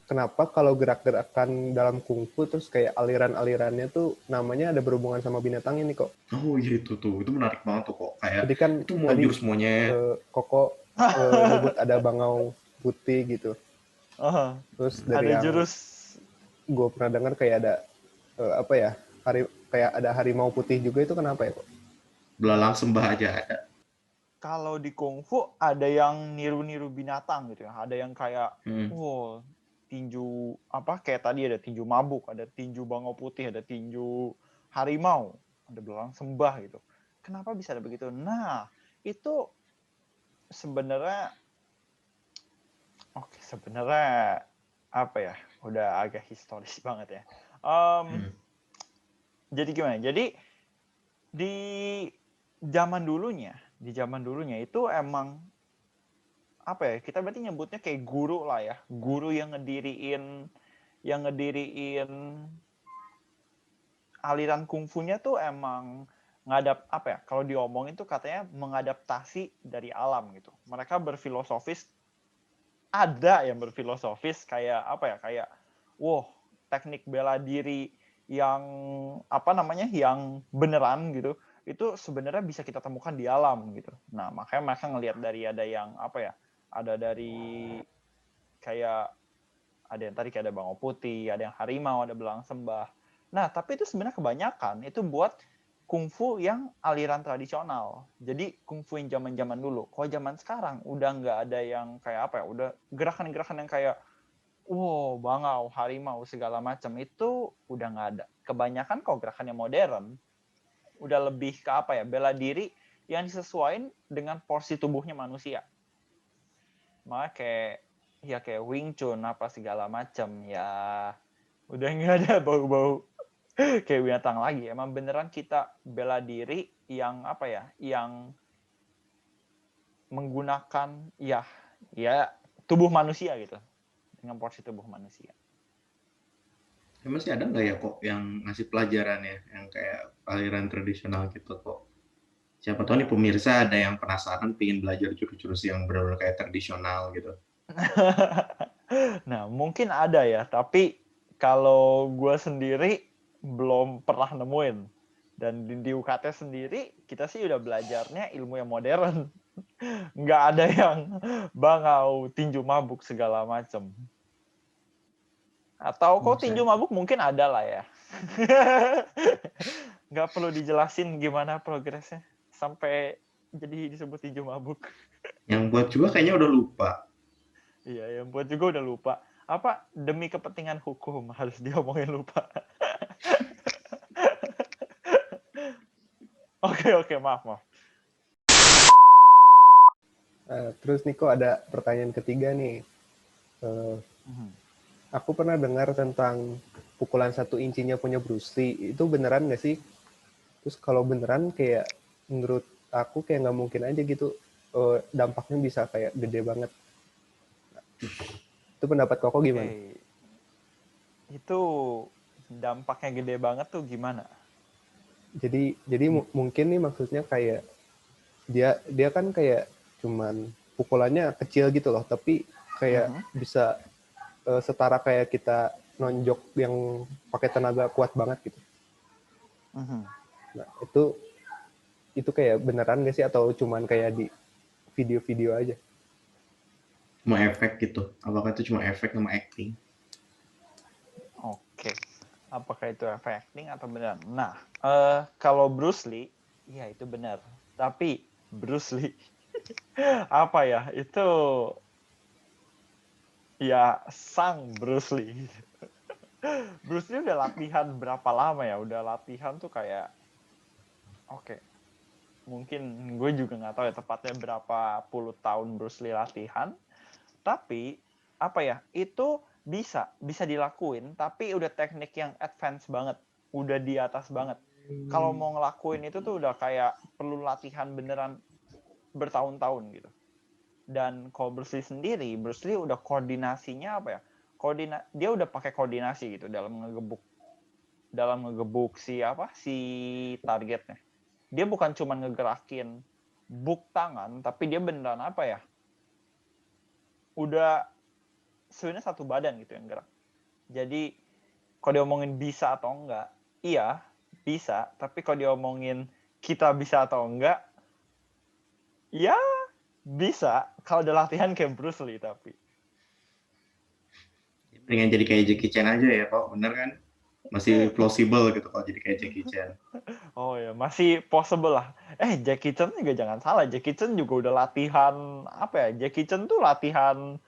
kenapa kalau gerak-gerakan dalam kungfu terus kayak aliran-alirannya tuh namanya ada berhubungan sama binatang ini kok. Oh iya itu tuh, itu menarik banget tuh kok. Kayak Jadi kan itu mau tadi jurus monyet. Koko nyebut ada bangau putih gitu. Oh, Terus dari ada yang jurus. gue pernah dengar kayak ada apa ya, kayak ada harimau putih juga, itu kenapa ya kok? Belalang sembah aja ada. Kalau di kungfu ada yang niru-niru binatang gitu ya. Ada yang kayak, Hmm. tinju apa kayak tadi ada tinju mabuk, ada tinju bangau putih, ada tinju harimau, ada belalang sembah gitu. Kenapa bisa ada begitu? Nah, itu sebenarnya sebenarnya apa ya? Udah agak historis banget ya. Jadi gimana? Jadi di di zaman dulunya itu emang apa ya? Kita berarti nyebutnya kayak guru lah ya. Guru yang ngediriin aliran kungfunya tuh emang apa ya? Kalau diomongin tuh katanya mengadaptasi dari alam gitu. Mereka berfilosofis, ada yang berfilosofis kayak apa ya? Kayak teknik bela diri yang apa namanya? Yang beneran gitu. Itu sebenarnya bisa kita temukan di alam gitu. Nah, makanya mereka ngelihat dari ada yang apa ya? Ada dari kayak ada yang tadi kayak ada bangau putih, ada yang harimau, ada belang sembah. Nah, tapi itu sebenarnya kebanyakan itu buat kungfu yang aliran tradisional. Jadi kungfu yang zaman-zaman dulu. Kalau zaman sekarang udah nggak ada yang kayak apa ya, udah gerakan-gerakan yang kayak bangau, harimau, segala macam itu udah nggak ada. Kebanyakan kalau gerakan yang modern udah lebih ke apa ya, bela diri yang disesuaikan dengan porsi tubuhnya manusia. Makanya kayak Wing Chun apa segala macam ya udah nggak ada bau-bau kayak binatang lagi. Emang beneran kita bela diri yang apa ya, yang menggunakan ya tubuh manusia gitu, dengan porsi tubuh manusia. Masih ada nggak ya kok yang ngasih pelajarannya yang kayak aliran tradisional gitu kok? Siapa tahu nih pemirsa ada yang penasaran pengen belajar jurus-jurus yang benar-benar kayak tradisional gitu. Nah, mungkin ada ya, tapi kalau gue sendiri belum pernah nemuin. Dan di UKT sendiri, kita sih udah belajarnya ilmu yang modern. Nggak ada yang bangau, tinju mabuk, segala macem. Atau kok tinju mabuk mungkin ada lah ya. Nggak perlu dijelasin gimana progresnya. Sampai jadi disebut tinju mabuk. Yang buat juga kayaknya udah lupa. Iya, yang buat juga udah lupa. Apa demi kepentingan hukum harus diomongin lupa. Oke, maaf. Terus Niko ada pertanyaan ketiga nih. Aku pernah dengar tentang pukulan 1 inchinya punya Bruce Lee. Itu beneran nggak sih? Terus kalau beneran kayak menurut aku kayak nggak mungkin aja gitu. Dampaknya bisa kayak gede banget. Itu pendapat Koko gimana? Itu dampaknya gede banget tuh gimana? Jadi mungkin nih maksudnya kayak dia kan kayak cuman pukulannya kecil gitu loh, tapi kayak bisa setara kayak kita nonjok yang pakai tenaga kuat banget gitu. Nah, itu kayak beneran gak sih atau cuman kayak di video-video aja? Cuma efek gitu. Apakah itu cuma efek sama acting? Oke. Apakah itu efek acting atau benar? Nah, kalau Bruce Lee, ya itu benar. Tapi Bruce Lee, apa ya, itu ya sang Bruce Lee. Bruce Lee udah latihan berapa lama ya? Udah latihan tuh kayak, mungkin gue juga nggak tahu ya tepatnya berapa puluh tahun Bruce Lee latihan. Tapi apa ya, itu bisa dilakuin, tapi udah teknik yang advance banget, udah di atas banget. Kalau mau ngelakuin itu tuh udah kayak perlu latihan beneran bertahun-tahun gitu. Dan kalau Bruce Lee sendiri, Bruce Lee udah koordinasinya apa ya? Dia udah pakai koordinasi gitu dalam ngegebuk si targetnya. Dia bukan cuma ngegerakin buk tangan, tapi dia beneran apa ya? Udah sebenarnya satu badan gitu yang gerak. Jadi kalau diomongin bisa atau enggak, iya bisa. Tapi kalau diomongin kita bisa atau enggak, ya bisa. Kalau udah latihan kayak Bruce Lee tapi. Pengen jadi kayak Jackie Chan aja ya kok, bener kan? Masih plausible gitu kalau jadi kayak Jackie Chan. Oh ya, masih possible lah. Jackie Chan juga jangan salah. Jackie Chan juga udah latihan, apa ya? Jackie Chan tuh latihan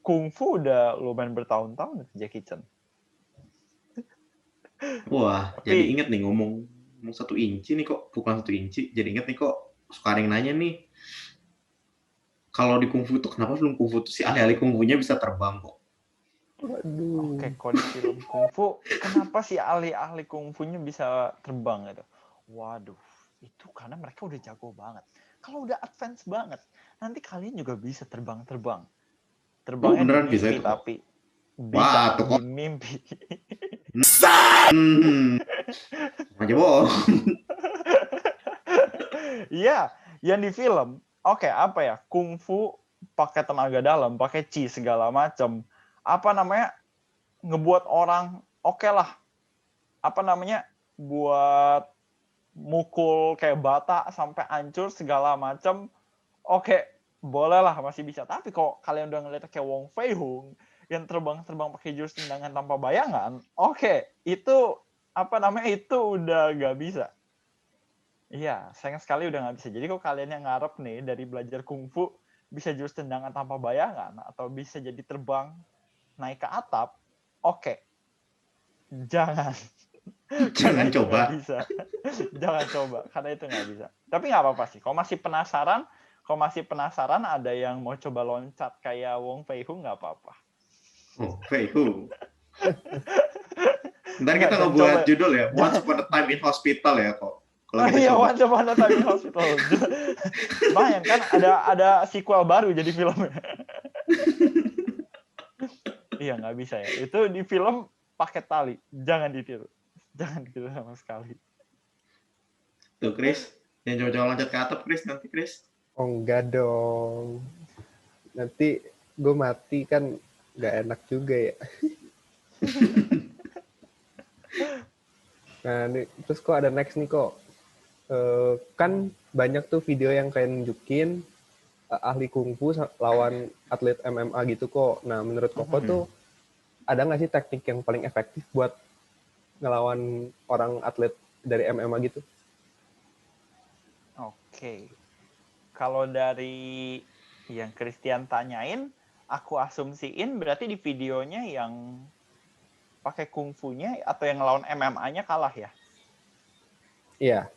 kungfu udah lumayan bertahun-tahun Jackie Chan. Wah, jadi Tapi inget nih ngomong 1 inci nih kok, bukan 1 inci. Jadi inget nih kok, suka ada yang nanya nih, kalau di kungfu itu kenapa film kungfu itu si ahli-ahli kungfunya bisa terbang kok? Waduh. oke, kalau di film kungfu, kenapa sih ahli-ahli kungfunya bisa terbang gitu? Waduh, itu karena mereka udah jago banget. Kalau udah advance banget, nanti kalian juga bisa terbang-terbang. Terbangnya di Beneran bisa mimpi itu kok. tapi Wah, bisa tuh di kok. mimpi. Aja bohong. Iya, yang di film, oke, apa ya? Kungfu pakai tenaga dalam, pakai chi segala macam. Apa namanya? Ngebuat orang oke lah. Apa namanya? Buat mukul kayak bata sampai hancur segala macam. Oke, boleh lah masih bisa. Tapi kok kalian udah ngeliat kayak Wong Fei Hung yang terbang-terbang pakai jurus tendangan tanpa bayangan, oke, itu apa namanya? Itu udah gak bisa. Iya, sayang sekali udah nggak bisa. Jadi kok kalian yang ngarep nih dari belajar kungfu bisa jurus tendangan tanpa bayangan atau bisa jadi terbang naik ke atap, oke, jangan. Karena Jangan itu nggak coba. bisa. Jangan coba, karena itu nggak bisa. Tapi nggak apa-apa sih. Kalau masih penasaran ada yang mau coba loncat kayak Wong Fei Hung nggak apa-apa. Oh, Fei Hu. Ntar Nggak, kita dan ngebuat coba. judul ya, Once Upon a Time in Hospital ya kok. Kalau kita Iya, coba. Once Upon a Time in Hospital. Lumayan kan ada sequel baru jadi filmnya. Iya, nggak bisa ya. Itu di film pakai tali. Jangan ditiru. Jangan ditiru sama sekali. Tuh, Chris. Yang coba-coba loncat ke atap, Chris. Nanti, Chris. Oh enggak dong. Nanti gue mati kan nggak enak juga ya. Nah, terus kok ada next nih kok. Kan banyak tuh video yang kayak nunjukin ahli kungfu lawan atlet MMA gitu kok. Nah, menurut Koko tuh ada nggak sih teknik yang paling efektif buat ngelawan orang atlet dari MMA gitu? Oke. Kalau dari yang Christian tanyain, aku asumsiin berarti di videonya yang pakai kungfunya atau yang ngelawan MMA-nya kalah ya? Iya.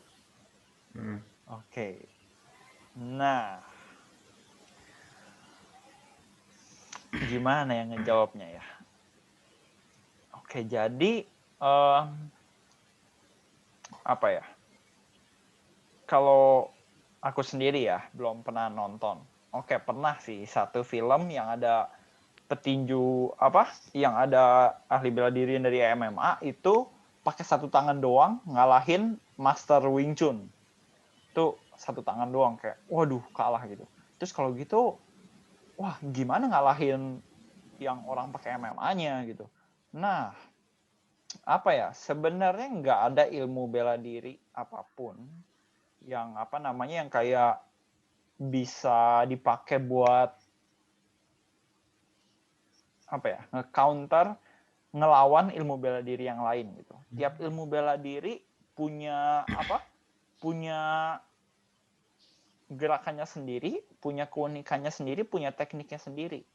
Oke. Nah, gimana yang ngejawabnya ya? Oke, jadi apa ya? Kalau aku sendiri ya belum pernah nonton. Oke, pernah sih satu film yang ada petinju apa? Yang ada ahli bela diri dari MMA itu pakai satu tangan doang ngalahin Master Wing Chun. Itu satu tangan doang kayak waduh kalah gitu. Terus kalau gitu wah gimana ngalahin yang orang pakai MMA-nya gitu. Nah, apa ya? Sebenarnya nggak ada ilmu bela diri apapun yang apa namanya yang kayak bisa dipakai buat apa ya? Nge-counter ngelawan ilmu bela diri yang lain gitu. Tiap ilmu bela diri punya apa? Punya gerakannya sendiri, punya keunikannya sendiri, punya tekniknya sendiri.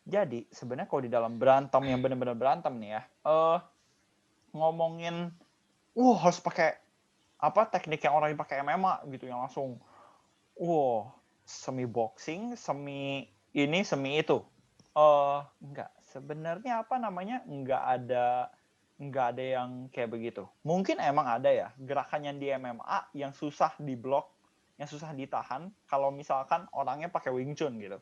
Jadi sebenarnya kalau di dalam berantem yang benar-benar berantem nih ya, ngomongin, harus pakai apa teknik yang orang pakai MMA gitu yang langsung, semi boxing, semi ini, semi itu. Enggak, sebenarnya apa namanya enggak ada yang kayak begitu. Mungkin emang ada ya gerakan yang di MMA yang susah diblok, yang susah ditahan kalau misalkan orangnya pakai Wing Chun gitu.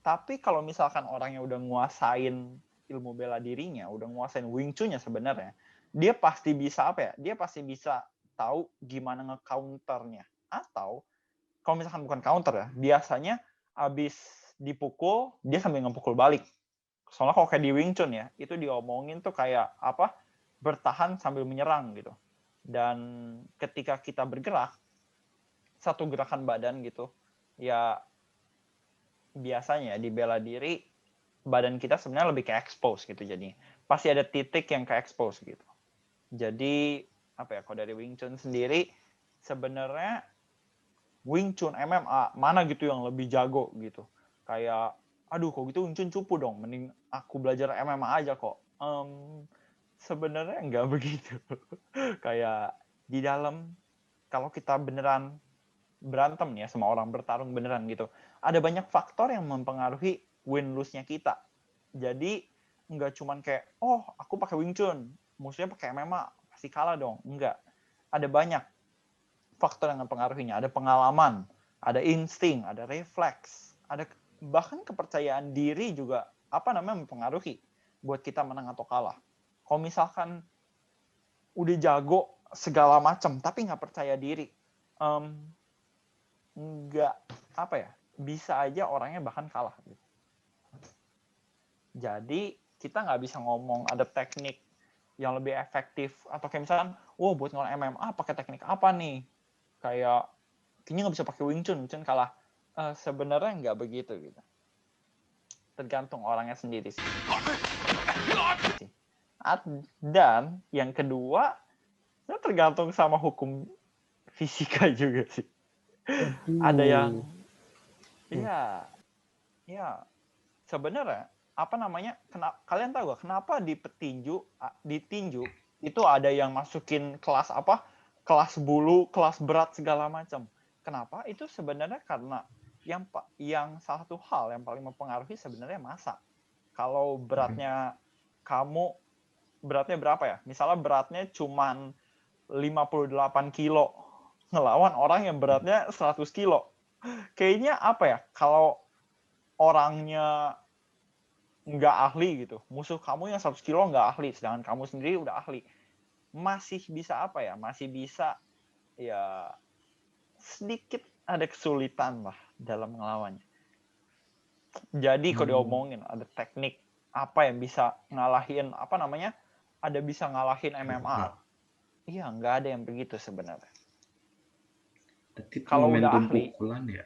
Tapi kalau misalkan orangnya udah nguasain ilmu bela dirinya, udah nguasain Wing Chun-nya sebenarnya, dia pasti bisa apa ya? Dia pasti bisa tahu gimana nge-counternya. Atau kalau misalkan bukan counter ya, biasanya abis dipukul, dia sambil ngepukul balik. Soalnya kalau kayak di Wing Chun ya, itu diomongin tuh kayak apa? Bertahan sambil menyerang gitu. Dan ketika kita bergerak, satu gerakan badan gitu, ya biasanya di bela diri, badan kita sebenarnya lebih ke expose gitu jadinya. Pasti ada titik yang ke expose gitu. Jadi, apa ya, kalau dari Wing Chun sendiri, sebenarnya Wing Chun, MMA, mana gitu yang lebih jago gitu. Kayak, aduh kok gitu Wing Chun cupu dong, mending aku belajar MMA aja kok. Sebenarnya nggak begitu. Kayak di dalam, kalau kita beneran berantem nih ya sama orang, bertarung beneran gitu, ada banyak faktor yang mempengaruhi win-lose-nya kita. Jadi nggak cuman kayak, oh aku pakai Wing Chun, musuhnya pakai MMA, pasti kalah dong. Enggak. Ada banyak faktor yang mempengaruhinya. Ada pengalaman, ada insting, ada refleks, ada bahkan kepercayaan diri juga mempengaruhi buat kita menang atau kalah. Kalau misalkan udah jago segala macam tapi nggak percaya diri, nggak bisa aja orangnya bahkan kalah gitu. Jadi kita nggak bisa ngomong ada teknik yang lebih efektif atau kayak misalkan, buat ngelawan MMA pakai teknik apa nih? Kayak kayaknya nggak bisa pakai Wing Chun kalah. Sebenarnya nggak begitu gitu. Tergantung orangnya sendiri sih. Dan yang kedua, tergantung sama hukum fisika juga sih. Ada yang ya sebenarnya kalian tahu gak kenapa di tinju itu ada yang masukin kelas bulu, kelas berat segala macam. Kenapa? Itu sebenarnya karena yang salah satu hal yang paling mempengaruhi sebenarnya massa. Kalau beratnya beratnya berapa ya? Misalnya beratnya cuman 58 kilo ngelawan orang yang beratnya 100 kilo. Kayaknya kalau orangnya nggak ahli gitu, musuh kamu yang 100 kilo nggak ahli, sedangkan kamu sendiri udah ahli, masih bisa masih bisa ya sedikit ada kesulitan lah dalam ngelawannya. Jadi kalau diomongin ada teknik apa yang bisa ngalahin bisa ngalahin MMA. Iya, nggak ada yang begitu sebenarnya. Kalau momentum pukulan ya.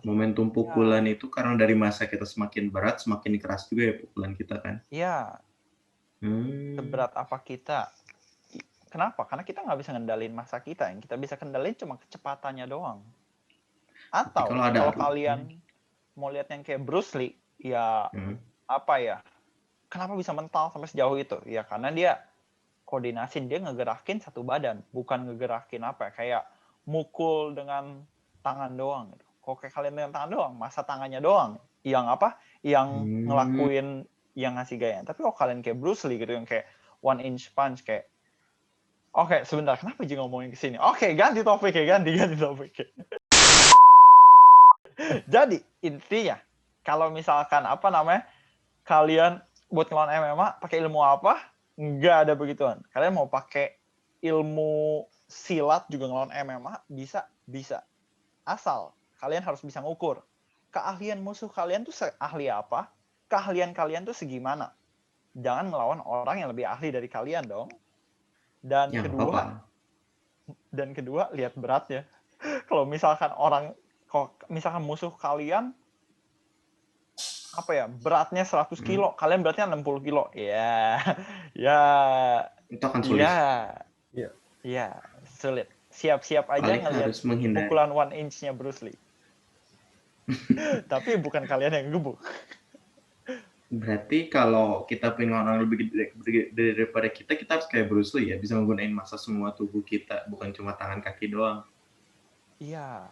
Momentum pukulan itu karena dari masa kita semakin berat, semakin keras juga ya pukulan kita kan? Iya. Seberat apa kita? Kenapa? Karena kita nggak bisa ngendalin masa kita. Yang kita bisa kendalin cuma kecepatannya doang. Atau kalau kalian mau lihat yang kayak Bruce Lee, ya kenapa bisa mental sampai sejauh itu? Ya karena dia koordinasi, dia ngegerakin satu badan, bukan ngegerakin kayak mukul dengan tangan doang gitu. Kalau kayak kalian dengan tangan doang, masa tangannya doang yang ngelakuin yang ngasih gaya. Tapi kalau kalian kayak Bruce Lee gitu yang kayak one inch punch kayak sebentar, kenapa jadi ngomongin ke sini? Ganti topik ya, ganti topik ya. Jadi intinya kalau misalkan kalian buat ngelawan MMA pakai ilmu apa? Nggak ada begituan. Kalian mau pakai ilmu silat juga ngelawan MMA bisa. Asal kalian harus bisa ngukur keahlian musuh kalian tuh seahli apa, keahlian kalian tuh segimana. Jangan melawan orang yang lebih ahli dari kalian dong. Dan kedua lihat beratnya. Kalau misalkan musuh kalian beratnya 100 kilo, kalian beratnya 60 kilo. Ya. Itu akan sulit. Ya, sulit. Siap-siap aja ngelihat pukulan one inch-nya Bruce Lee. Tapi bukan kalian yang gebuk. Berarti kalau kita pengen orang lebih gede daripada kita harus kayak Bruce Lee ya, bisa menggunakan massa semua tubuh kita, bukan cuma tangan kaki doang. Iya.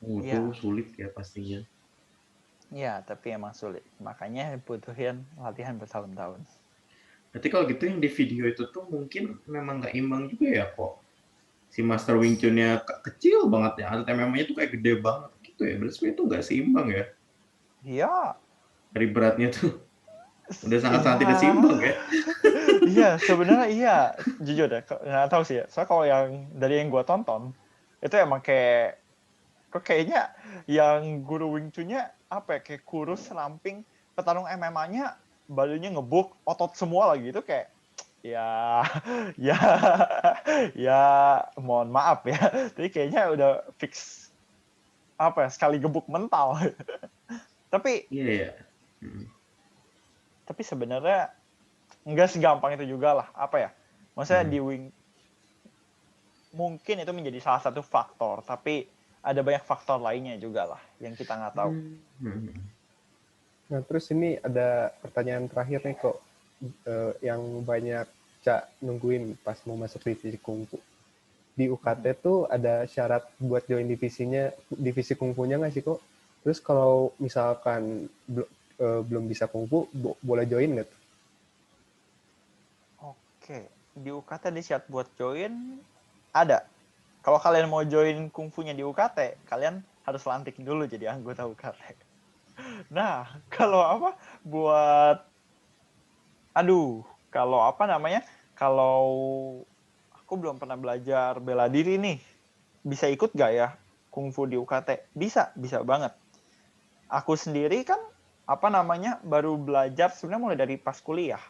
Itu sulit ya pastinya. Iya, tapi emang sulit. Makanya butuhin latihan bertahun-tahun. Berarti kalau gitu yang di video itu tuh mungkin memang nggak imbang juga ya kok. Si Master Wing Chun-nya kecil banget ya, atlet MMA-nya tuh kayak gede banget gitu ya. Berarti itu nggak seimbang ya? Iya. Dari beratnya tuh udah sangat-sangat tidak seimbang ya. Iya, sebenarnya iya. Jujur deh, nggak tahu sih ya. Soalnya kalau dari yang gue tonton, itu emang kayaknya yang guru Wing Chun-nya kayak kurus, ramping, petarung MMA-nya badannya ngebuk, otot semua lagi, itu kayak ya ya ya mohon maaf ya, tapi kayaknya udah fix apa ya, sekali gebuk mental. tapi Iya ya. tapi sebenarnya nggak segampang itu juga lah, apa ya, maksudnya di wing mungkin itu menjadi salah satu faktor, tapi ada banyak faktor lainnya juga lah yang kita nggak tahu. Nah, terus ini ada pertanyaan terakhir nih kok, yang banyak Cak nungguin pas mau masuk divisi kungfu. Di UKT tuh ada syarat buat join divisi kungfunya nggak sih kok? Terus kalau misalkan belum bisa kungfu, boleh join nggak? Oke, di UKT ada syarat buat join, ada. Kalau kalian mau join kungfunya di UKT, kalian harus lantik dulu jadi anggota UKT. Nah, kalau apa buat kalau apa namanya? Kalau aku belum pernah belajar bela diri nih, bisa ikut gak ya kungfu di UKT? Bisa banget. Aku sendiri kan apa namanya baru belajar sebenarnya mulai dari pas kuliah.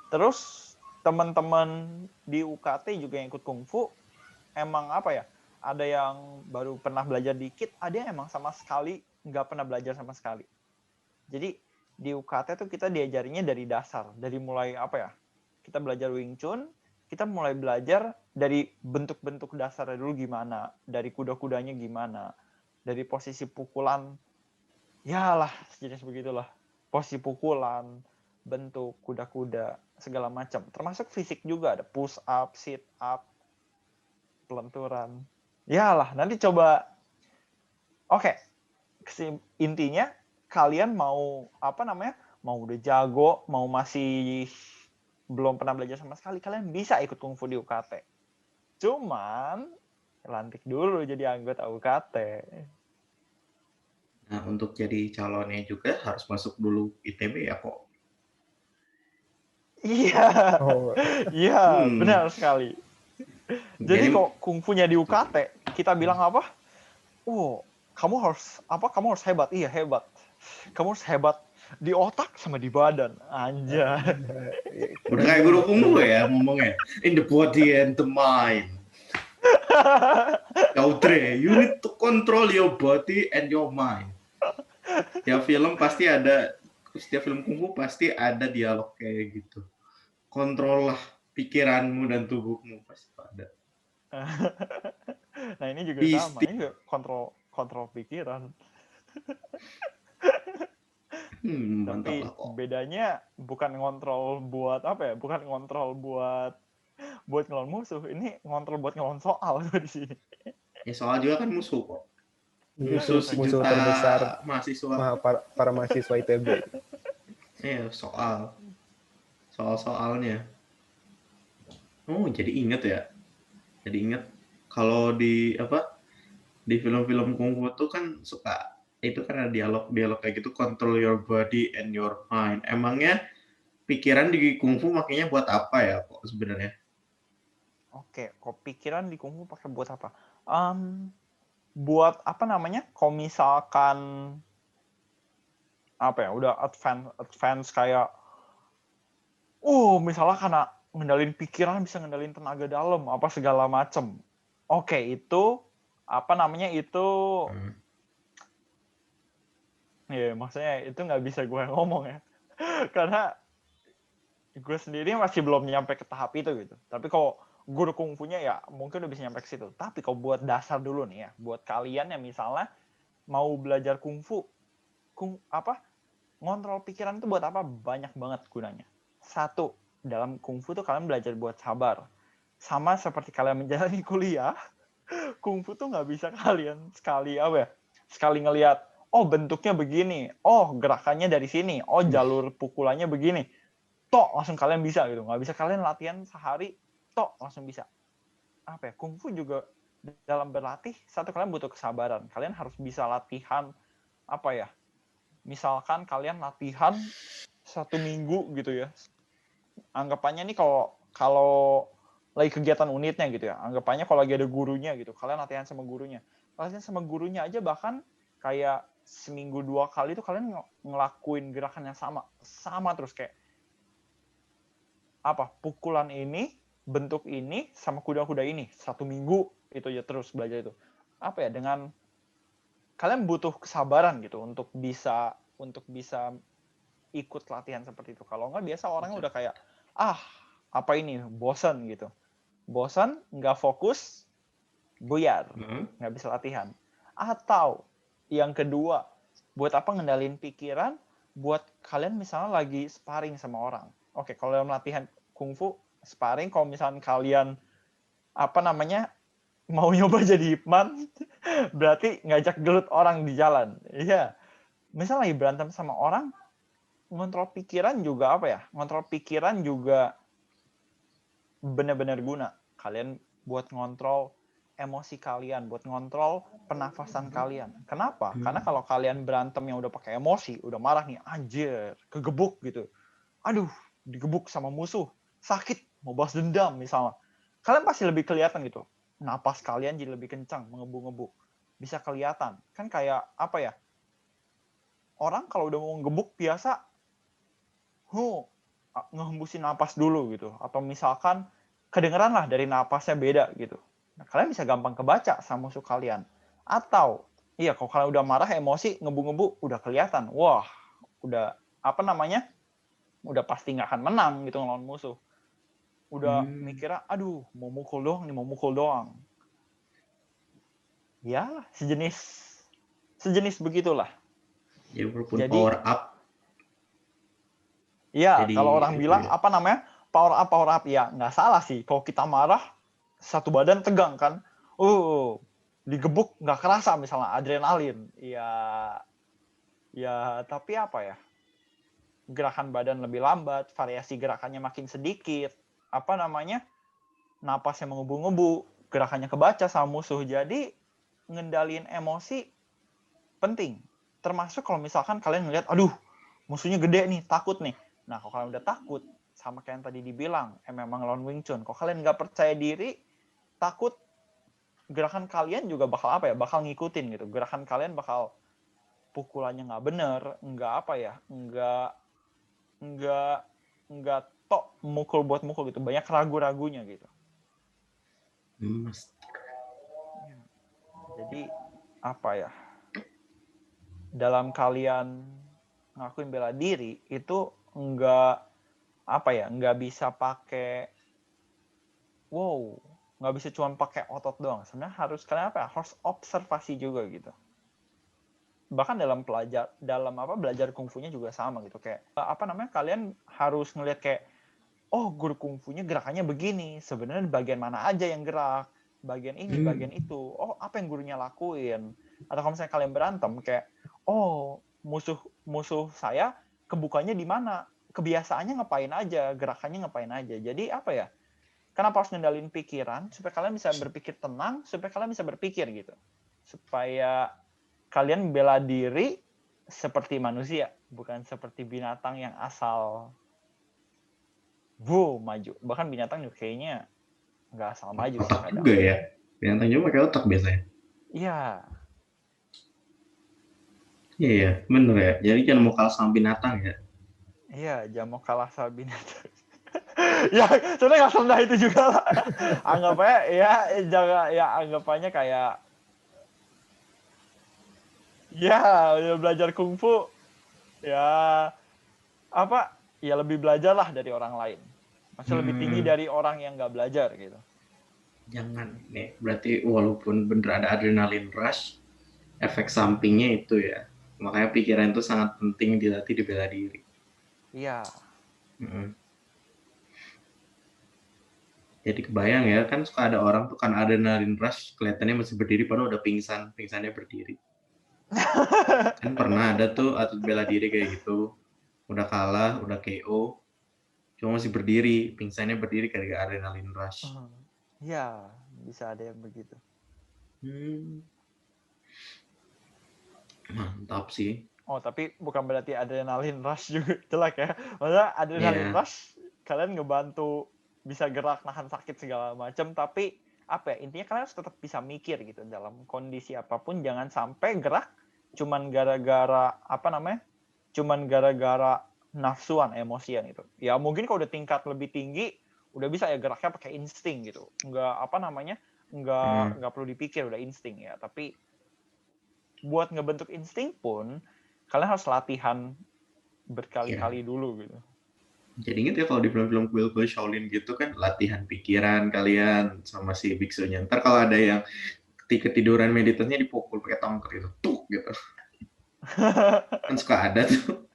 Terus teman-teman di UKT juga yang ikut kungfu emang apa ya? Ada yang baru pernah belajar dikit, ada yang emang sama sekali nggak pernah belajar sama sekali. Jadi di UKT tuh kita diajarinya dari dasar, dari mulai apa ya? Kita belajar Wing Chun, kita mulai belajar dari bentuk-bentuk dasarnya dulu gimana, dari kuda-kudanya gimana, dari posisi pukulan, ya lah sejenis begitulah. Posisi pukulan, bentuk kuda-kuda, segala macam. Termasuk fisik juga, ada push up, sit up, pelenturan. Ya lah, nanti coba. Oke, intinya kalian mau apa namanya, mau udah jago, mau masih belum pernah belajar sama sekali, kalian bisa ikut kungfu di UKT. Cuman lantik dulu jadi anggota UKT. Nah, untuk jadi calonnya juga harus masuk dulu ITB ya kok. Iya, iya, benar sekali. Jadi kok kungfunya di UKT, kita bilang apa? Oh, kamu harus hebat. Iya, hebat. Kamu harus hebat di otak sama di badan. Anjay. Udah kayak guru kungfu ya ngomongnya. In the body and the mind. Kautre, you need to control your body and your mind. Setiap film kungfu pasti ada dialog kayak gitu. Kontrol lah pikiranmu dan tubuhmu pasti ada. Nah ini juga sama, ini juga kontrol pikiran. Tapi bedanya bukan ngontrol buat apa ya? Bukan ngontrol buat ngelawan musuh. Ini ngontrol buat ngelawan soal di sini. Ya soal juga kan musuh kok. Musuh terbesar mahasiswa. Para mahasiswa ITB. Soalnya. Oh, jadi inget ya. Jadi inget kalau di film-film kungfu tuh kan suka itu kan ada dialog kayak gitu, control your body and your mind. Emangnya pikiran di kungfu makanya buat apa ya kok sebenarnya? Oke, kok pikiran di kungfu pakai buat apa? Buat apa namanya? Kalau misalkan apa ya, udah advance kayak misalnya karena ngendalin pikiran bisa ngendalin tenaga dalam apa segala macem. Oke, itu apa namanya itu ya maksudnya itu nggak bisa gue ngomong ya. Karena gue sendiri masih belum nyampe ke tahap itu gitu. Tapi kalau guru kungfunya ya mungkin udah bisa nyampe ke situ. Tapi kalau buat dasar dulu nih ya, buat kalian yang misalnya mau belajar kungfu, ngontrol pikiran itu buat apa? Banyak banget gunanya. Satu, dalam kungfu tuh kalian belajar buat sabar. Sama seperti kalian menjalani kuliah, kungfu tuh nggak bisa kalian sekali ngelihat, bentuknya begini, gerakannya dari sini, jalur pukulannya begini, langsung kalian bisa gitu. Nggak bisa kalian latihan sehari, langsung bisa. Kungfu juga dalam berlatih, satu, kalian butuh kesabaran. Kalian harus bisa latihan misalkan kalian latihan 1 minggu gitu ya. Anggapannya nih kalau lagi kegiatan unitnya gitu ya. Anggapannya kalau lagi ada gurunya gitu, kalian latihan sama gurunya. Latihan sama gurunya aja bahkan kayak seminggu 2 kali itu kalian ngelakuin gerakan yang sama terus kayak pukulan ini, bentuk ini sama kuda-kuda ini 1 minggu itu ya terus belajar itu. Dengan kalian butuh kesabaran gitu untuk bisa ikut latihan seperti itu. Kalau nggak biasa orangnya udah kayak apa ini bosan gitu. Bosan, nggak fokus, buyar, nggak bisa latihan. Atau yang kedua, buat apa ngendalin pikiran? Buat kalian misalnya lagi sparring sama orang. Oke, kalau dalam latihan kungfu sparring, kalau misalnya kalian mau nyoba jadi Ipman, berarti ngajak gelut orang di jalan. Iya, misalnya lagi berantem sama orang, ngontrol pikiran juga ngontrol pikiran juga benar-benar guna. Kalian buat ngontrol emosi kalian, buat ngontrol pernafasan kalian. Kenapa? Karena kalau kalian berantem yang udah pakai emosi, udah marah nih, anjir, kegebuk gitu. Aduh, digebuk sama musuh, sakit, mau balas dendam misalnya. Kalian pasti lebih kelihatan gitu. Napas kalian jadi lebih kencang, mengebuk-ngebuk. Bisa kelihatan. Kan kayak orang kalau udah mau ngebuk biasa ngehembusin napas dulu gitu. Atau misalkan kedengeran lah dari napasnya beda gitu. Nah, kalian bisa gampang kebaca sama musuh kalian. Atau kalau kalian udah marah, emosi, ngebuk-ngebuk, udah kelihatan. Wah, udah udah pasti nggak akan menang gitu ngelawan musuh. Udah mikirnya, aduh, mau mukul doang. Ya, sejenis begitulah. Ya walaupun power up. Iya, kalau orang bilang power up, ya nggak salah sih. Kalau kita marah, satu badan tegang kan. Digebuk nggak kerasa misalnya adrenalin. Ya tapi gerakan badan lebih lambat, variasi gerakannya makin sedikit. Napasnya mengebu-ngebu, gerakannya kebaca sama musuh. Jadi ngendalin emosi penting. Termasuk kalau misalkan kalian ngeliat, aduh, musuhnya gede nih, takut nih. Nah, kalau kalian udah takut, sama kayak yang tadi dibilang, memang lawan Wing Chun. Kalau kalian nggak percaya diri, takut, gerakan kalian juga bakal bakal ngikutin gitu. Gerakan kalian bakal pukulannya nggak bener, nggak tok mukul buat mukul gitu. Banyak ragu-ragunya gitu. Jadi dalam kalian ngakuin bela diri itu nggak bisa pakai nggak bisa cuma pakai otot doang. Sebenarnya kalian harus observasi juga gitu. Bahkan dalam belajar kungfunya juga sama gitu, kayak kalian harus ngelihat kayak guru kungfunya gerakannya begini, sebenarnya bagian mana aja yang gerak, bagian ini, bagian itu, apa yang gurunya lakuin. Atau kalau misalnya kalian berantem kayak musuh saya kebukanya di mana, kebiasaannya ngapain aja, gerakannya ngapain aja. Jadi kenapa harus ngendalin pikiran? Supaya kalian bisa berpikir tenang, supaya kalian bisa berpikir gitu, supaya kalian bela diri seperti manusia, bukan seperti binatang yang asal maju. Bahkan binatang juga kayaknya nggak asal maju. Otak juga ya. Binatang juga pakai otak biasanya. Iya. Iya, bener ya. Jadi jangan mau kalah sama binatang ya. Iya, jangan mau kalah sama binatang. Ya, sebenarnya nggak semudah itu juga lah. Anggapnya anggapannya kayak udah belajar kungfu lebih belajar lah dari orang lain. Masih lebih tinggi dari orang yang nggak belajar gitu. Jangan nih, berarti walaupun bener ada adrenalin rush, efek sampingnya itu ya. Makanya pikiran itu sangat penting dilatih di bela diri. Iya. Jadi kebayang ya, kan suka ada orang tuh kan adrenalin rush, kelihatannya masih berdiri padahal udah pingsannya berdiri. Kan pernah ada tuh atlet bela diri kayak gitu, udah kalah, udah KO, cuma masih berdiri, pingsannya berdiri karena adrenalin rush. Iya, bisa ada yang begitu. Mantap sih. Tapi bukan berarti adrenalin rush juga jelek ya. Maksudnya adrenalin rush kalian ngebantu bisa gerak, nahan sakit segala macam, tapi intinya kalian harus tetap bisa mikir gitu dalam kondisi apapun, jangan sampai gerak cuman gara-gara apa namanya? Cuman gara-gara nafsuan, emosian itu. Ya mungkin kalau udah tingkat lebih tinggi, udah bisa ya geraknya pakai insting gitu. Nggak apa namanya? Nggak perlu dipikir, udah insting ya. Tapi buat ngebentuk insting pun kalian harus latihan berkali-kali dulu gitu. Jadi inget ya kalau di film-film kuil-kuil Shaolin gitu kan latihan pikiran kalian sama si biksunya. Ntar kalau ada yang ketiduran meditasinya dipukul pakai tongkat gitu, tuh gitu. Kan suka ada tuh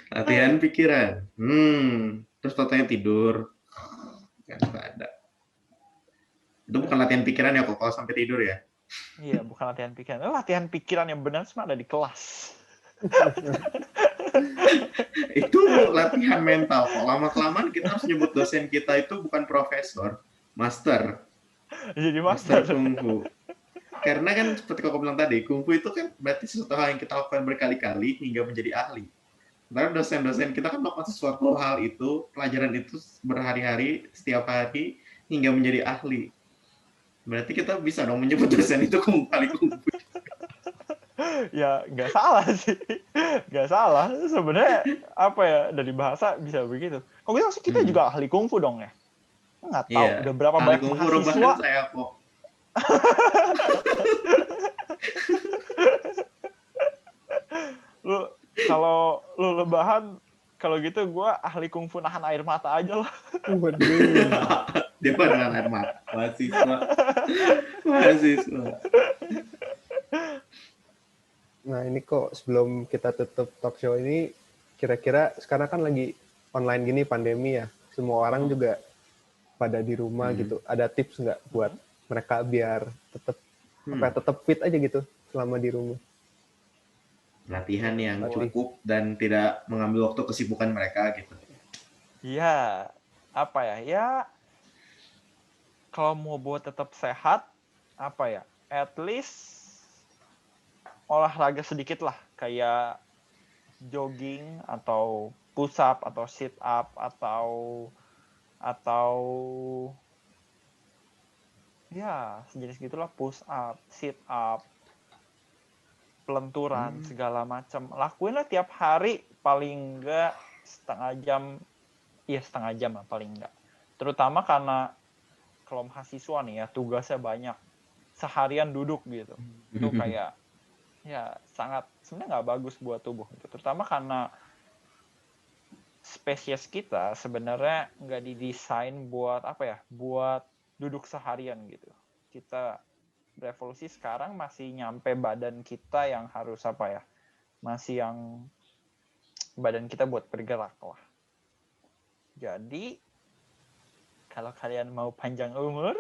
latihan pikiran. Terus totalnya tidur. Kan suka ada. Itu bukan latihan pikiran ya kok kalau sampai tidur ya. Iya, bukan latihan pikiran. Latihan pikiran yang benar semua ada di kelas. Itu latihan mental kok. Lama-kelamaan kita harus nyebut dosen kita itu bukan profesor, master. Jadi Master kungfu. Karena kan seperti kau bilang tadi, kungfu itu kan berarti sesuatu hal yang kita lakukan berkali-kali hingga menjadi ahli. Karena dosen-dosen kita kan melakukan sesuatu hal itu, pelajaran itu berhari-hari, setiap hari, hingga menjadi ahli. Berarti kita bisa dong menyebut dosen itu ahli kungfu. Ya, nggak salah sih. Nggak salah. Sebenarnya, apa ya, dari bahasa bisa begitu. Kok gitu sih kita juga ahli kungfu dong ya? Nggak tahu, udah berapa ahli banyak kungfu mahasiswa. saya kok. Kalau lu lebahan, kalau gitu gue ahli kungfu nahan air mata aja lah. Waduh. Dia dengan air mata. Mahasiswa. Nah ini kok sebelum kita tutup talk show ini, kira-kira sekarang kan lagi online gini pandemi ya, semua orang juga pada di rumah gitu. Ada tips nggak buat mereka biar tetap fit aja gitu selama di rumah? Latihan yang cukup dan tidak mengambil waktu kesibukan mereka gitu. Iya, apa ya? Ya, kalau mau buat tetap sehat, apa ya? At least olahraga sedikit lah, kayak jogging atau push up atau sit up atau ya sejenis gitulah, push up, sit up, pelenturan segala macam. Lakuinlah tiap hari paling enggak setengah jam lah paling enggak. Terutama karena kalau mahasiswa nih ya tugasnya banyak, seharian duduk gitu. Itu kayak ya sangat sebenarnya nggak bagus buat tubuh itu. Terutama karena spesies kita sebenarnya nggak didesain buat apa ya, buat duduk seharian gitu. Kita berevolusi sekarang masih nyampe badan kita yang harus apa ya, masih yang badan kita buat bergerak lah. Jadi kalau kalian mau panjang umur,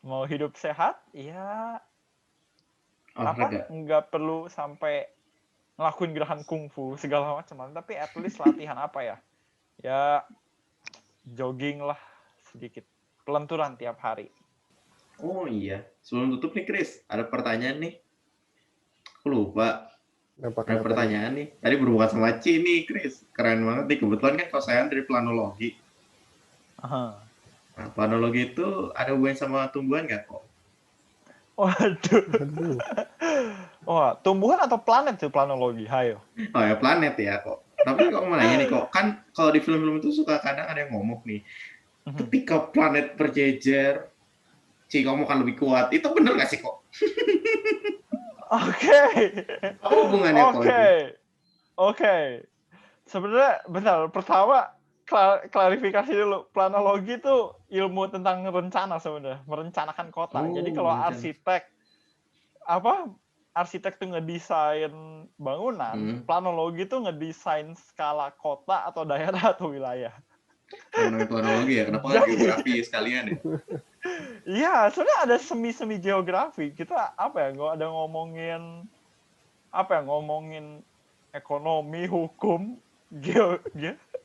mau hidup sehat, ya nggak perlu sampai ngelakuin gerakan kungfu segala macam, tapi at least latihan apa ya, ya jogging lah sedikit, pelenturan tiap hari. Oh iya, sebelum tutup nih Chris, ada pertanyaan nih. Aku lupa. Ada pertanyaan nih. Tadi berhubungan sama Ci nih Chris. Keren banget nih. Kebetulan kan kalau saya dari planologi. Nah, planologi itu ada hubungan sama tumbuhan nggak kok? Waduh. Wah, tumbuhan atau planet tuh planologi? Hayo. Oh ya planet ya kok. Tapi kok mau nanya nih kok, kan kalau di film-film itu suka kadang ada yang ngomong nih, ketika planet berjejer, kamu kan lebih kuat. Itu bener nggak sih kok? Oke. Apa hubungannya kok itu? Oke. Sebenarnya bentar, pertama klarifikasi dulu. Planologi itu ilmu tentang rencana sebenarnya, merencanakan kota. Jadi kalau arsitek tuh ngedesain bangunan, planologi tuh ngedesain skala kota atau daerah atau wilayah. Namanya planologi ya, kenapa nggak geografi sekalian ya? Iya, sebenarnya ada semi geografi. Kita nggak ada ngomongin ekonomi, hukum,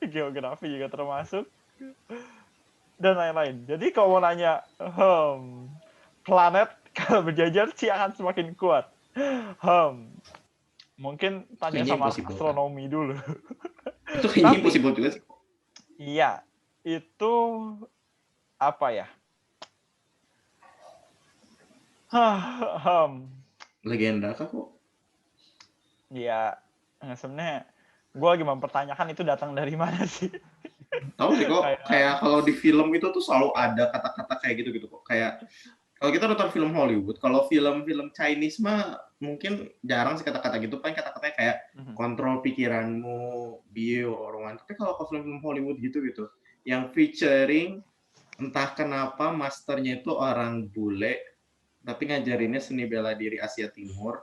geografi juga termasuk, dan lain-lain. Jadi kalau mau nanya, planet kalau berjajar sih akan semakin kuat. Mungkin tanya sama astronomi dulu. Itu kayaknya impossible juga sih. Iya, itu apa ya? Legenda kah kok? Ya, sebenarnya gue lagi mempertanyakan itu datang dari mana sih? Tahu sih kok, kayak kalau di film itu tuh selalu ada kata-kata kayak gitu kok. Kayak kalau kita nonton film Hollywood, kalau film-film Chinese mah mungkin jarang sih kata-kata gitu, paling kata-katanya kayak kontrol pikiranmu, be your one. Tapi kalau film-film Hollywood gitu, yang featuring entah kenapa masternya itu orang bule, tapi ngajarinnya seni bela diri Asia Timur.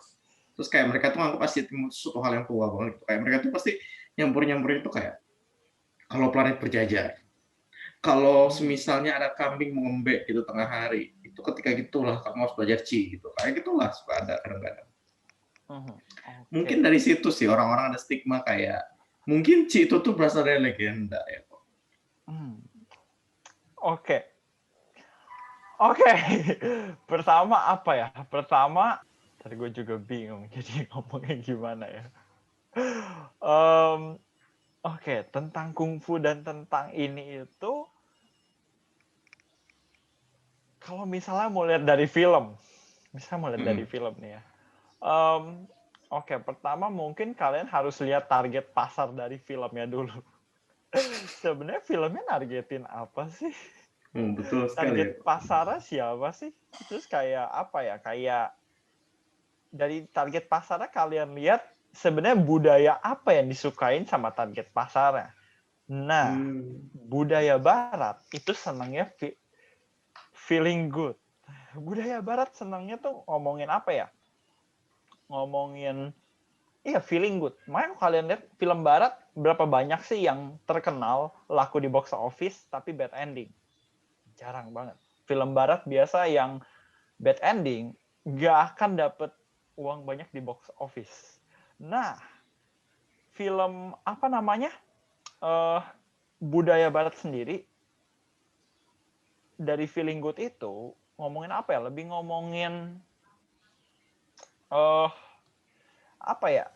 Terus kayak mereka tuh nganggap Asia Timur itu suatu hal yang tua banget gitu. Kayak mereka tuh pasti nyampur-nyampurin itu kayak kalau planet berjajar. Kalau misalnya ada kambing mengembek gitu tengah hari, itu ketika gitulah kamu harus belajar Qi gitu. Kayak gitulah suka ada kadang-kadang. Mungkin dari situ sih orang-orang ada stigma kayak mungkin Qi itu tuh berasal dari legenda ya kok. Oke. Pertama apa ya? Pertama, tadi gue juga bingung jadi ngomongnya gimana ya. Oke, tentang kungfu dan tentang ini itu, kalau misalnya mau lihat dari film, nih ya. Oke, pertama mungkin kalian harus lihat target pasar dari filmnya dulu. Sebenarnya filmnya nargetin apa sih? Betul sekali. Target pasarnya siapa sih? Terus kayak apa ya? Kayak dari target pasarnya kalian lihat sebenarnya budaya apa yang disukain sama target pasarnya. Nah, budaya Barat itu senangnya feeling good. Budaya Barat senangnya tuh ngomongin apa ya? Ngomongin feeling good. Makanya kalian lihat film Barat berapa banyak sih yang terkenal laku di box office tapi bad ending? Jarang banget. Film Barat biasa yang bad ending gak akan dapet uang banyak di box office. Nah, film apa namanya? Budaya Barat sendiri dari feeling good itu ngomongin apa ya? Lebih ngomongin apa ya?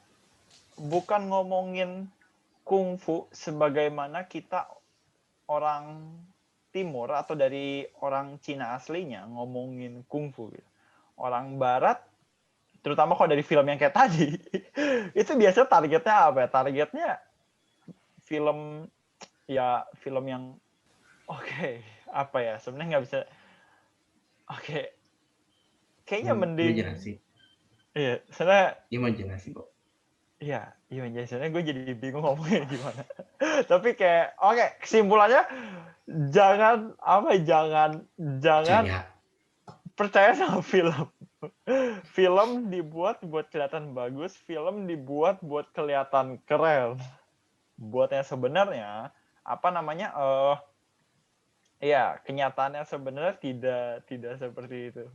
Bukan ngomongin kungfu sebagaimana kita orang Timur atau dari orang Cina aslinya ngomongin kungfu gitu. Orang Barat, terutama kalau dari film yang kayak tadi, itu biasanya targetnya apa ya? Targetnya film yang apa ya? Sebenarnya nggak bisa. Kayaknya mending. Imajinasi. Iya, sebenarnya. Imajinasi kok. Iya, imajinasinya gue jadi bingung ngomongnya gimana. Tapi kayak, kesimpulannya jangan percaya sama film. Film dibuat buat kelihatan bagus, film dibuat buat kelihatan keren. Buat yang sebenarnya kenyataannya sebenarnya tidak seperti itu.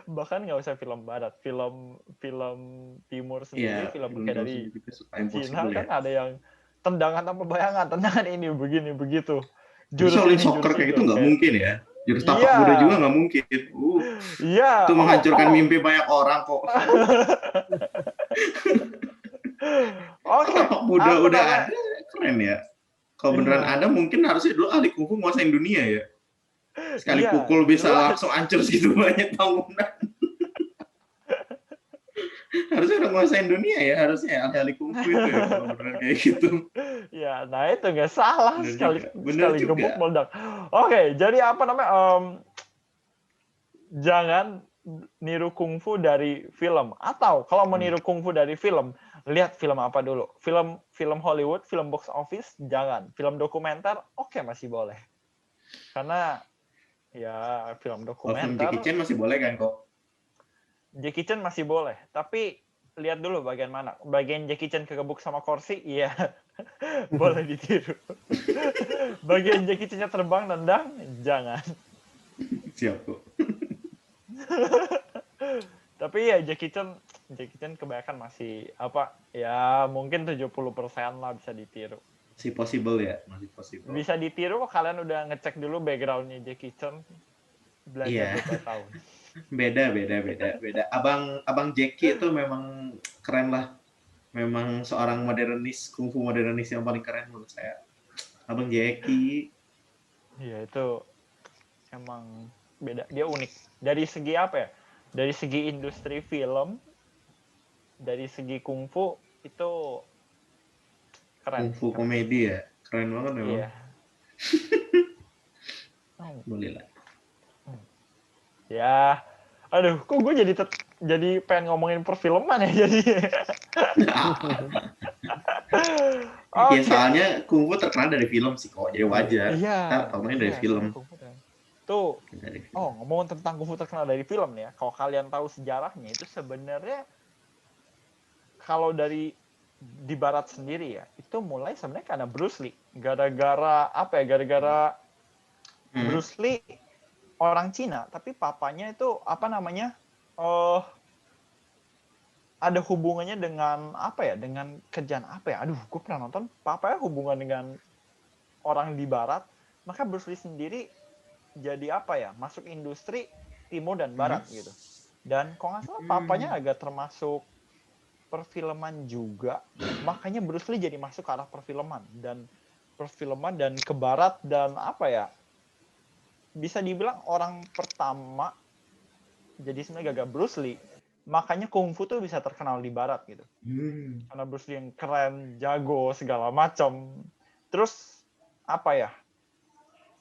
Bahkan nggak usah film Barat, film Timur sendiri, film kayak dari Cina kan ada yang tendangan tanpa bayangan, tendangan ini begini begitu. Jurus soccer kayak gitu nggak mungkin ya. Jurus tapak kuda juga nggak mungkin. Itu menghancurkan mimpi banyak orang kok. Tapak kuda udah ada, keren ya. Kalau beneran ada mungkin harusnya dulu ahli kungfu nguasain dunia ya. Sekali pukul bisa langsung hancur segitu banyak bangunan. Harusnya udah nguasain dunia ya, harusnya ahli kungfu itu ya, kalau beneran kayak gitu. Ya, nah itu nggak salah. Sekali gebuk meledak. Jadi jangan niru kungfu dari film. Atau kalau mau niru kungfu dari film, lihat film apa dulu. Film Hollywood, film box office, jangan. Film dokumenter, masih boleh. Karena ya film dokumenter. Film Jackie Chan masih boleh kan kok? Jackie Chan masih boleh, tapi lihat dulu bagian mana. Bagian Jackie Chan kegebuk sama kursi, iya. Boleh ditiru. Bagian Jackie Chan terbang nendang, jangan. Siap kok. Tapi ya Jackie Chan kebanyakan masih mungkin 70% lah bisa ditiru. Masih possible ya, masih possible. Bisa ditiru kok kalian udah ngecek dulu backgroundnya Jackie Chan. Belajar berapa tahun. Beda. Abang Jackie itu memang keren lah. Memang seorang kungfu modernis yang paling keren menurut saya. Abang Jackie. Iya, itu emang beda. Dia unik. Dari segi apa ya? Dari segi industri film, dari segi kungfu, itu keren. Kungfu Keren. komedi ya, keren banget memang. Iya. Boleh lah. Ya, aduh, kok gue jadi pengen ngomongin perfilman ya jadi. Ya Oke. soalnya kungfu terkenal dari film sih kok, jadi wajar. Iya. Kita tahunya dari film. Tuh, Dari film. oh ngomongin tentang kungfu terkenal dari film nih ya. Kalau kalian tahu sejarahnya itu sebenarnya kalau dari di barat sendiri ya, itu mulai sebenarnya karena Bruce Lee. Gara-gara apa ya? Gara-gara Bruce Lee orang Cina, tapi papanya itu apa namanya? Ada hubungannya dengan apa ya? Dengan kerjaan apa ya? Aduh, gue pernah nonton. Papanya hubungan dengan orang di barat. Maka Bruce Lee sendiri jadi apa ya? Masuk industri timur dan barat gitu. Dan kalau nggak salah papanya agak termasuk perfilman juga. Makanya Bruce Lee jadi masuk ke arah perfilman dan ke barat dan apa ya? Bisa dibilang orang pertama jadi sebenarnya gagal Bruce Lee. Makanya kungfu tuh bisa terkenal di barat gitu. Karena Bruce Lee yang keren, jago, segala macam. Terus apa ya?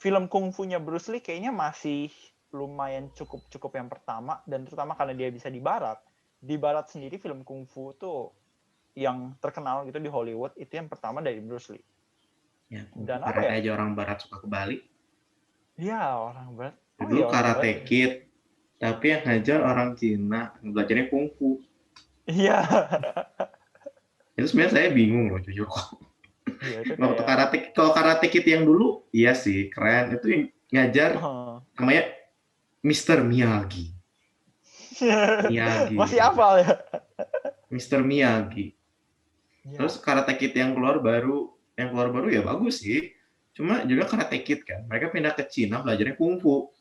Film kungfunya Bruce Lee kayaknya masih lumayan cukup yang pertama, dan terutama karena dia bisa di barat. Di barat sendiri film kungfu tuh yang terkenal gitu di Hollywood itu yang pertama dari Bruce Lee. Ya, dan apa apa ya? aja orang barat suka kebalik. Iya, orang barat. Dulu Karate Kid, tapi yang ngajar orang Cina, belajarnya kungfu. Iya. Itu sebenarnya saya bingung loh, jujur kok. Iya, itu kalau Karate Kid yang dulu, iya sih, keren. Itu yang ngajar namanya Mr. Miyagi. Masih hafal ya? Mr. Miyagi. Terus Karate Kid yang keluar baru ya bagus sih. Cuma juga Karate Kid kan, mereka pindah ke Cina belajarnya kungfu.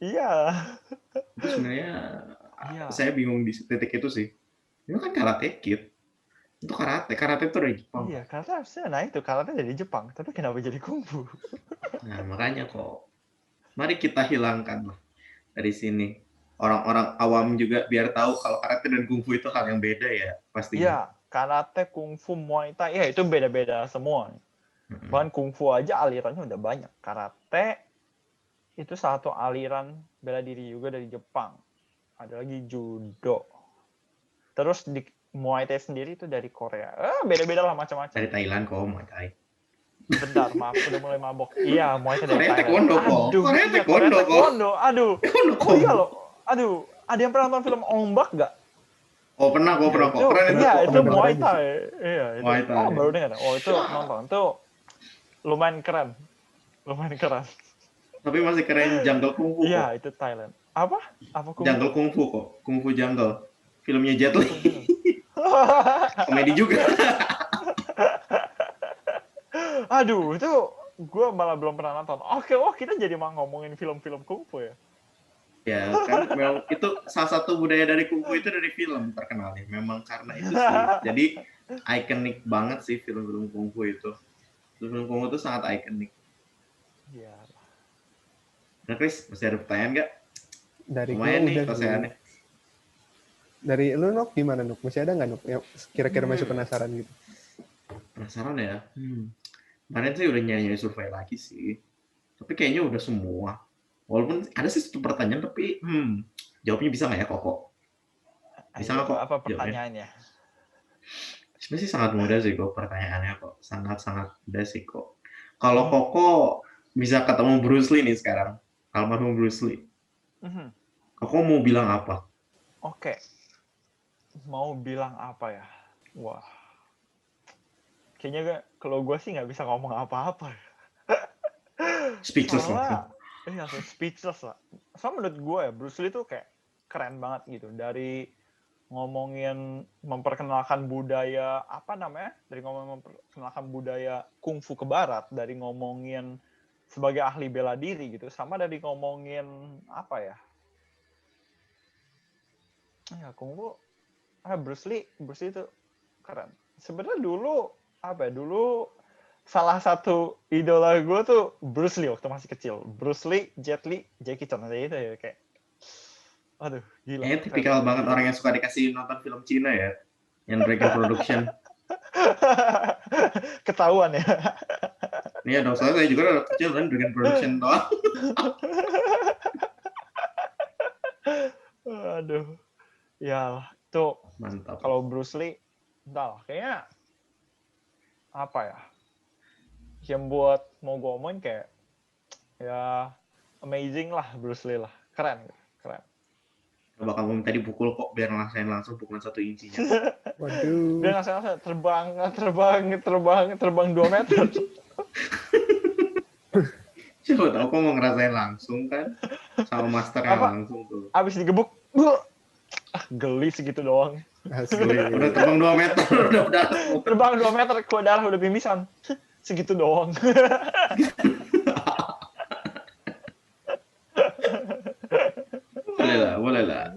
Iya. Itu sebenarnya saya bingung di titik itu sih. Itu kan Karate Kid. Itu karate itu dari Jepang. Iya, karena harusnya itu karate dari Jepang, tapi kenapa jadi kungfu? Nah, makanya kok. Mari kita hilangkan lah dari sini. Orang-orang awam juga biar tahu kalau karate dan kungfu itu hal yang beda ya, pastinya. Iya, karate, kungfu, muay thai, ya itu beda-beda semua. Bahkan kungfu aja alirannya udah banyak. Karate itu satu aliran bela diri juga dari Jepang. Ada lagi judo. Terus di Muay Thai sendiri itu dari Korea. Beda-beda lah macam-macam. Dari Thailand kok Muay Thai. Bentar, maaf udah mulai mabok. Iya, Muay Thai dari Korea Thailand. Korea taekwondo. Aduh. Oh iya loh. Aduh, ada yang pernah nonton film Ombak nggak? Oh pernah kok. Keren itu. Iya, itu Muay Thai. Iya, itu. Muay Thai. Oh, baru dengar. Oh, itu nonton. Itu lumayan keren. Tapi masih keren Jungle Kungfu kok. Iya, itu Thailand. Apa kungfu? Jungle Kungfu kok. Kungfu Jungle. Filmnya Jet Li. Komedi juga. Aduh, itu gue malah belum pernah nonton. Oke, kita jadi mau ngomongin film-film kungfu ya? Ya, kan memang itu salah satu budaya dari kungfu itu dari film terkenalnya. Memang karena itu sih. Jadi, ikonik banget sih film-film kungfu itu. Film kungfu itu sangat ikonik. Iya. Nah, Chris, masih ada pertanyaan nggak? Dari lumayan nih pertanyaannya. Dari lu, Nok, gimana, Nok? Masih ada nggak, Nok? Yang kira-kira masih penasaran gitu? Penasaran ya? Kemarin sih udah nyari survei lagi sih. Tapi kayaknya udah semua. Walaupun ada sih satu pertanyaan, tapi jawabnya bisa nggak ya, Koko? Bisa nggak, kok? Apa pertanyaannya? Sebenarnya sih sangat mudah sih kok pertanyaannya kok. Sangat-sangat mudah sih kok. Kalau Koko bisa ketemu Bruce Lee nih sekarang. Almarhum Bruce Lee. Koko mau bilang apa? Oke. Mau bilang apa ya? Wah. Kayaknya kalau gue sih nggak bisa ngomong apa-apa. Speechless lah. Iya, speechless lah. Soalnya menurut gue ya, Bruce Lee tuh kayak keren banget gitu. Dari ngomongin memperkenalkan budaya, dari ngomongin memperkenalkan budaya kungfu ke barat, dari ngomongin sebagai ahli bela diri gitu, sama dari ngomongin kungfu. Bruce Lee itu keren. Sebenarnya dulu salah satu idola gue tuh Bruce Lee waktu masih kecil. Bruce Lee, Jet Li, Jackie Chan aja itu ya kayak. Aduh, gila. Tipikal banget orang yang suka dikasih nonton film Cina ya. Yang Dragon Production. Ketahuan ya. Iya dong, soalnya saya juga udah kecil kan Dragon Production doang. Aduh. Ya, tuh Mantap. kalau Bruce Lee, entah lah, kayaknya apa ya? Yang buat mau gue omongin kayak ya amazing lah Bruce Lee lah. Keren, keren. Coba kamu tadi pukul kok biar ngerasain langsung pukulan 1 inchinya. Waduh. Dia ngasih terbang 2 meter. Coba tau kok mau ngerasain langsung kan sama masternya Apa? langsung tuh. Abis digebuk, geli segitu doang. Asli. Udah terbang 2 meter, udah. Terbang 2 meter, keluar darah udah pingsan. Segitu doang. Boleh lah.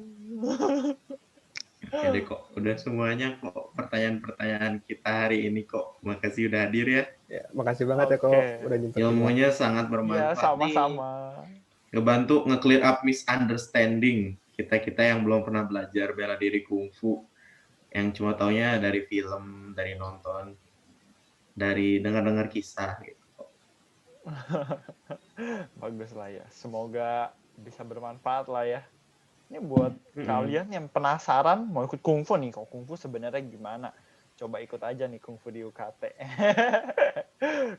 Oke deh kok, udah semuanya kok pertanyaan-pertanyaan kita hari ini kok. Makasih udah hadir ya. Ya, makasih banget ya kok udah nyempetin. Ilmunya sangat Ya, bermanfaat sama-sama. nih. Ngebantu nge-clear up misunderstanding kita-kita yang belum pernah belajar bela diri kungfu. Yang cuma taunya dari film, dari nonton, dari dengar-dengar kisah gitu. Bagus lah ya. Semoga bisa bermanfaat lah ya. Ini buat kalian yang penasaran mau ikut kungfu nih, kok kungfu sebenarnya gimana? Coba ikut aja nih kungfu di UKT.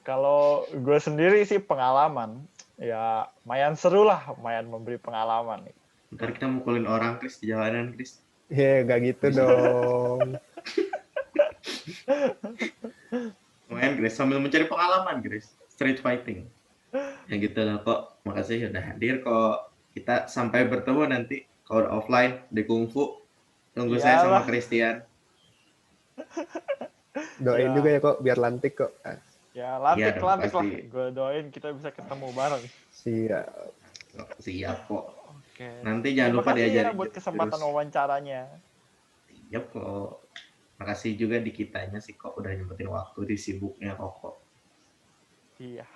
Kalau gue sendiri sih pengalaman, ya lumayan seru lah, lumayan memberi pengalaman nih. Ntar kita mukulin orang, Chris, di jalanan, Chris. Ya, gak gitu dong. Lumayan, Chris. Sambil mencari pengalaman, Chris. Street fighting. Ya gitu lah kok. Makasih sudah hadir kok. Kita sampai bertemu nanti. Kalau offline di kungfu. Tunggu saya sama Christian. Doain juga ya kok, biar lantik kok. Ya, lantik dong, lah. pasti. Gue doain kita bisa ketemu bareng. Siap Kok. Oke. Nanti jangan lupa Terima kasih diajarin ya buat kesempatan terus. wawancaranya. Siap kok. Makasih juga di kitanya sih kok udah nyempetin waktu di sibuknya kok. Iya.